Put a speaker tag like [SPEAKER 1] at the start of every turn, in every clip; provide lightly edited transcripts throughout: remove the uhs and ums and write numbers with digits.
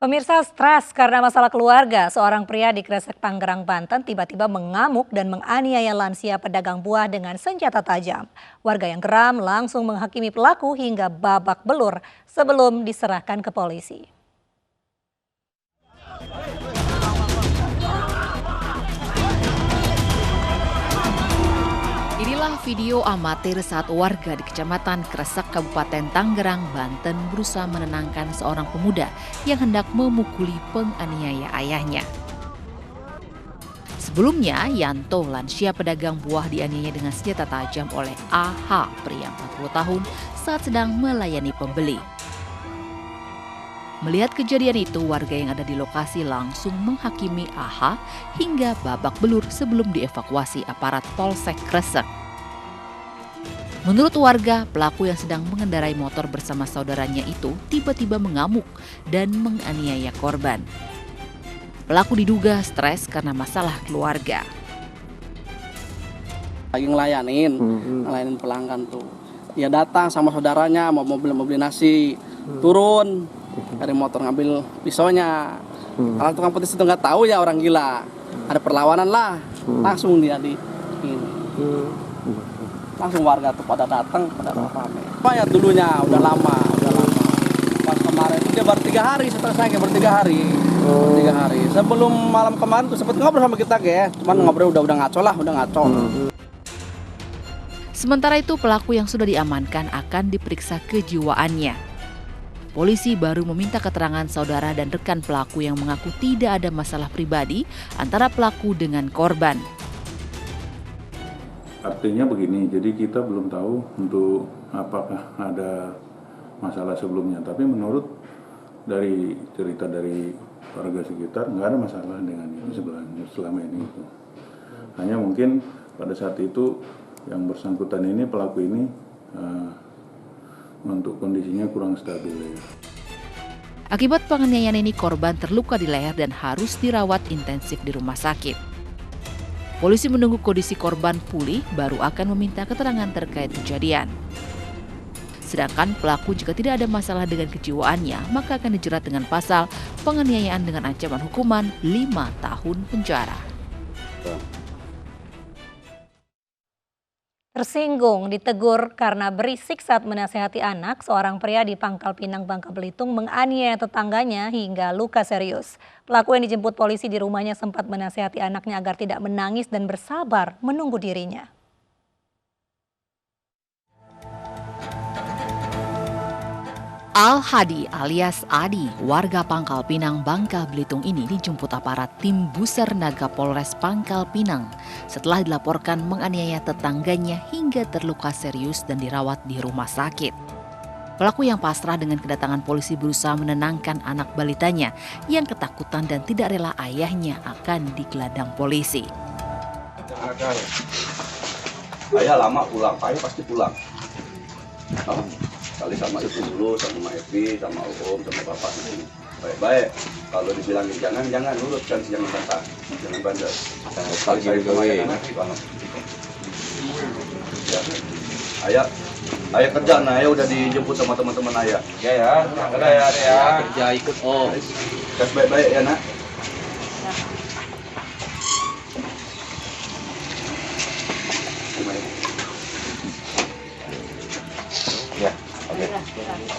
[SPEAKER 1] Pemirsa stres karena masalah keluarga, seorang pria di Kresek Tangerang, Banten tiba-tiba mengamuk dan menganiaya lansia pedagang buah dengan senjata tajam. Warga yang geram langsung menghakimi pelaku hingga babak belur sebelum diserahkan ke polisi.
[SPEAKER 2] Inilah video amatir saat warga di Kecamatan Kresek, Kabupaten Tangerang, Banten berusaha menenangkan seorang pemuda yang hendak memukuli penganiaya ayahnya. Sebelumnya, Yanto, lansia pedagang buah, dianiaya dengan senjata tajam oleh AH, pria 40 tahun, saat sedang melayani pembeli. Melihat kejadian itu, warga yang ada di lokasi langsung menghakimi AH hingga babak belur sebelum dievakuasi aparat Polsek Kresek. Menurut warga, pelaku yang sedang mengendarai motor bersama saudaranya itu tiba-tiba mengamuk dan menganiaya korban. Pelaku diduga stres karena masalah keluarga.
[SPEAKER 3] Lagi ngelayanin pelanggan tuh. Dia datang sama saudaranya mau beli nasi, turun dari motor ngambil pisaunya. Kalau tukang petis itu nggak tahu ya, orang gila. Ada perlawanan lah, langsung dia di ini. Langsung warga tuh pada datang, pada ramai. Banyak dulunya, udah lama. Pas kemarin itu dia baru 3 hari setelah saya, baru 3 hari. 3 hari. Sebelum malam kemarin tuh sempat ngobrol sama kita, cuman ngobrol udah ngaco.
[SPEAKER 2] Sementara itu, pelaku yang sudah diamankan akan diperiksa kejiwaannya. Polisi baru meminta keterangan saudara dan rekan pelaku yang mengaku tidak ada masalah pribadi antara pelaku dengan korban.
[SPEAKER 4] Artinya begini, jadi kita belum tahu untuk apakah ada masalah sebelumnya. Tapi menurut dari cerita dari warga sekitar, nggak ada masalah dengan itu selama ini. Hanya mungkin pada saat itu yang bersangkutan ini, pelaku ini untuk kondisinya kurang stabil.
[SPEAKER 2] Akibat penganiayaan ini, korban terluka di leher dan harus dirawat intensif di rumah sakit. Polisi menunggu kondisi korban pulih baru akan meminta keterangan terkait kejadian. Sedangkan pelaku jika tidak ada masalah dengan kejiwaannya, maka akan dijerat dengan pasal penganiayaan dengan ancaman hukuman 5 tahun penjara.
[SPEAKER 1] Tersinggung, ditegur karena berisik saat menasehati anak, seorang pria di Pangkal Pinang, Bangka Belitung menganiaya tetangganya hingga luka serius. Pelaku yang dijemput polisi di rumahnya sempat menasehati anaknya agar tidak menangis dan bersabar menunggu dirinya.
[SPEAKER 2] Al-Hadi alias Adi, warga Pangkal Pinang, Bangka Belitung ini dijemput aparat tim Buser Naga Polres Pangkal Pinang setelah dilaporkan menganiaya tetangganya hingga terluka serius dan dirawat di rumah sakit. Pelaku yang pasrah dengan kedatangan polisi berusaha menenangkan anak balitanya yang ketakutan dan tidak rela ayahnya akan digelandang polisi.
[SPEAKER 5] Ayah lama pulang, ayah pasti pulang. Kali sama ibu dulu, sama Evi, sama Om, sama bapak ini baik-baik. Kalau dibilangin jangan nurut kan, jangan bantah, jangan bandel. Kali saya kemarin ayah kerja, ayah udah dijemput sama teman-teman ayah. Ya, kerja ikut Om. Tes baik-baik ya nak.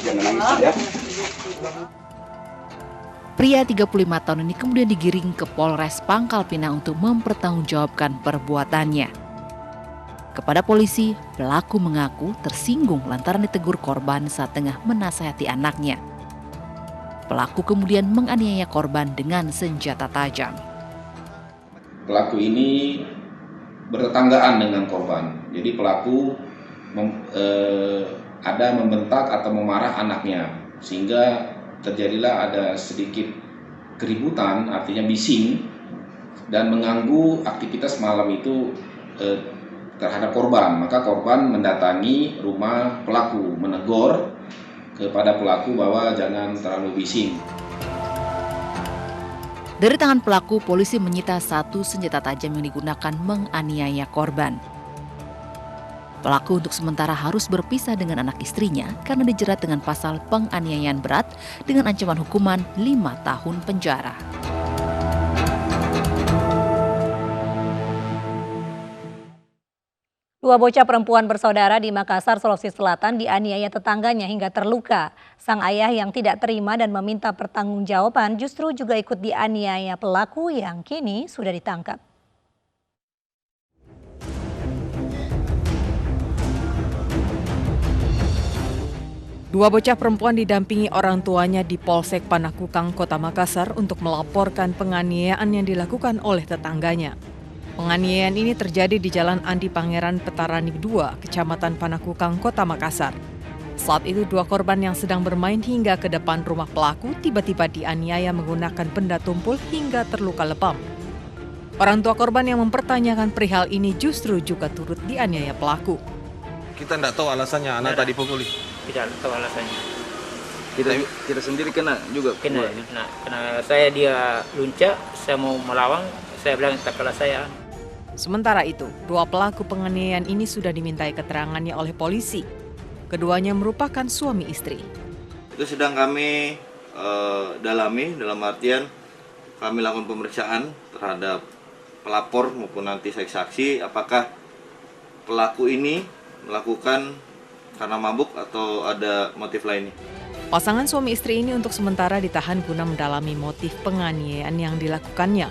[SPEAKER 5] Jangan nangis ya.
[SPEAKER 2] Pria 35 tahun ini kemudian digiring ke Polres Pangkal Pinang untuk mempertanggungjawabkan perbuatannya. Kepada polisi, pelaku mengaku tersinggung lantaran ditegur korban saat tengah menasihati anaknya. Pelaku kemudian menganiaya korban dengan senjata tajam.
[SPEAKER 6] Pelaku ini bertetanggaan dengan korban, jadi pelaku ada membentak atau memarah anaknya sehingga terjadilah ada sedikit keributan, artinya bising dan mengganggu aktivitas malam itu terhadap korban. Maka korban mendatangi rumah pelaku, menegur kepada pelaku bahwa jangan terlalu bising.
[SPEAKER 2] Dari tangan pelaku, polisi menyita 1 senjata tajam yang digunakan menganiaya korban. Pelaku untuk sementara harus berpisah dengan anak istrinya karena dijerat dengan pasal penganiayaan berat dengan ancaman hukuman 5 tahun penjara.
[SPEAKER 1] Dua bocah perempuan bersaudara di Makassar, Sulawesi Selatan dianiaya tetangganya hingga terluka. Sang ayah yang tidak terima dan meminta pertanggungjawaban justru juga ikut dianiaya pelaku yang kini sudah ditangkap.
[SPEAKER 7] Dua bocah perempuan didampingi orang tuanya di Polsek Panakukang, Kota Makassar untuk melaporkan penganiayaan yang dilakukan oleh tetangganya. Penganiayaan ini terjadi di Jalan Andi Pangeran Petarani 2, Kecamatan Panakukang, Kota Makassar. Saat itu dua korban yang sedang bermain hingga ke depan rumah pelaku tiba-tiba dianiaya menggunakan benda tumpul hingga terluka lebam. Orang tua korban yang mempertanyakan perihal ini justru juga turut dianiaya pelaku.
[SPEAKER 8] Kita tidak tahu alasannya anak tadi pukuli.
[SPEAKER 9] Tidak tahu alasannya.
[SPEAKER 8] Kita sendiri kena juga.
[SPEAKER 9] Kena saya dia lunca, saya mau melawan, saya bilang tak kalah saya.
[SPEAKER 7] Sementara itu, dua pelaku penganiayaan ini sudah dimintai keterangannya oleh polisi. Keduanya merupakan suami istri.
[SPEAKER 8] Itu sedang kami dalami, dalam artian kami lakukan pemeriksaan terhadap pelapor maupun nanti saksi apakah pelaku ini melakukan karena mabuk atau ada motif lainnya.
[SPEAKER 7] Pasangan suami istri ini untuk sementara ditahan guna mendalami motif penganiayaan yang dilakukannya.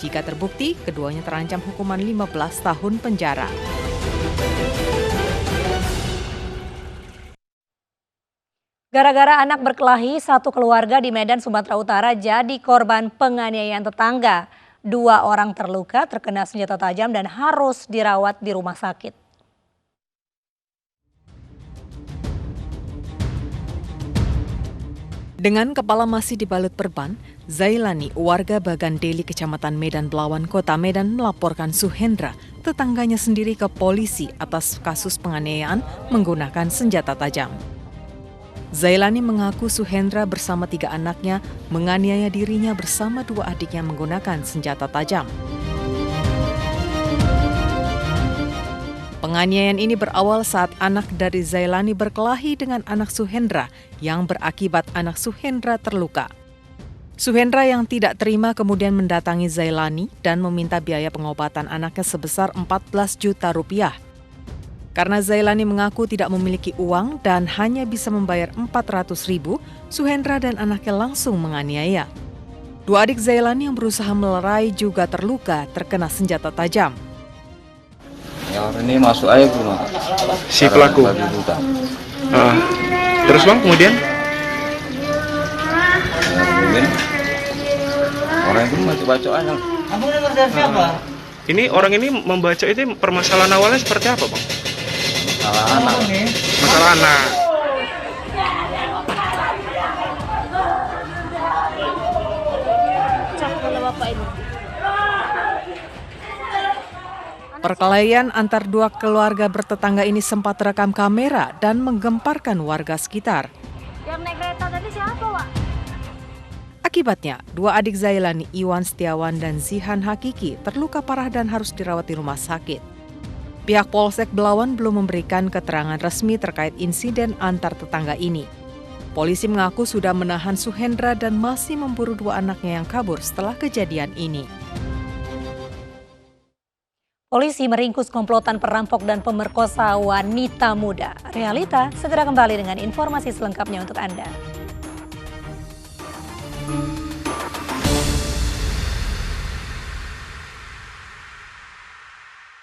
[SPEAKER 7] Jika terbukti, keduanya terancam hukuman 15 tahun penjara.
[SPEAKER 1] Gara-gara anak berkelahi, satu keluarga di Medan, Sumatera Utara jadi korban penganiayaan tetangga. 2 orang terluka, terkena senjata tajam dan harus dirawat di rumah sakit.
[SPEAKER 7] Dengan kepala masih dibalut perban, Zailani, warga Bagandeli, Kecamatan Medan Belawan, Kota Medan melaporkan Suhendra, tetangganya sendiri ke polisi atas kasus penganiayaan menggunakan senjata tajam. Zailani mengaku Suhendra bersama 3 anaknya menganiaya dirinya bersama 2 adiknya menggunakan senjata tajam. Penganiayaan ini berawal saat anak dari Zailani berkelahi dengan anak Suhendra yang berakibat anak Suhendra terluka. Suhendra yang tidak terima kemudian mendatangi Zailani dan meminta biaya pengobatan anaknya sebesar 14 juta rupiah. Karena Zailani mengaku tidak memiliki uang dan hanya bisa membayar 400.000, Suhendra dan anaknya langsung menganiaya. 2 adik Zailani yang berusaha melerai juga terluka terkena senjata tajam.
[SPEAKER 5] Ya ini masuk aja bro.
[SPEAKER 10] Si pelaku. Terus bang kemudian?
[SPEAKER 5] Ya, kemudian orang itu masih bacok aja.
[SPEAKER 10] Ini orang ini membacok itu permasalahan awalnya seperti apa bang?
[SPEAKER 5] Masalah anak.
[SPEAKER 10] Masalah anak.
[SPEAKER 7] Perkelahian antar 2 keluarga bertetangga ini sempat terekam kamera dan menggemparkan warga sekitar.
[SPEAKER 11] Yang naik kereta tadi siapa, Wak?
[SPEAKER 7] Akibatnya, 2 adik Zailani, Iwan Setiawan dan Zihan Hakiki terluka parah dan harus dirawat di rumah sakit. Pihak Polsek Belawan belum memberikan keterangan resmi terkait insiden antar tetangga ini. Polisi mengaku sudah menahan Suhendra dan masih memburu 2 anaknya yang kabur setelah kejadian ini.
[SPEAKER 1] Polisi meringkus komplotan perampok dan pemerkosa wanita muda. Realita segera kembali dengan informasi selengkapnya untuk Anda.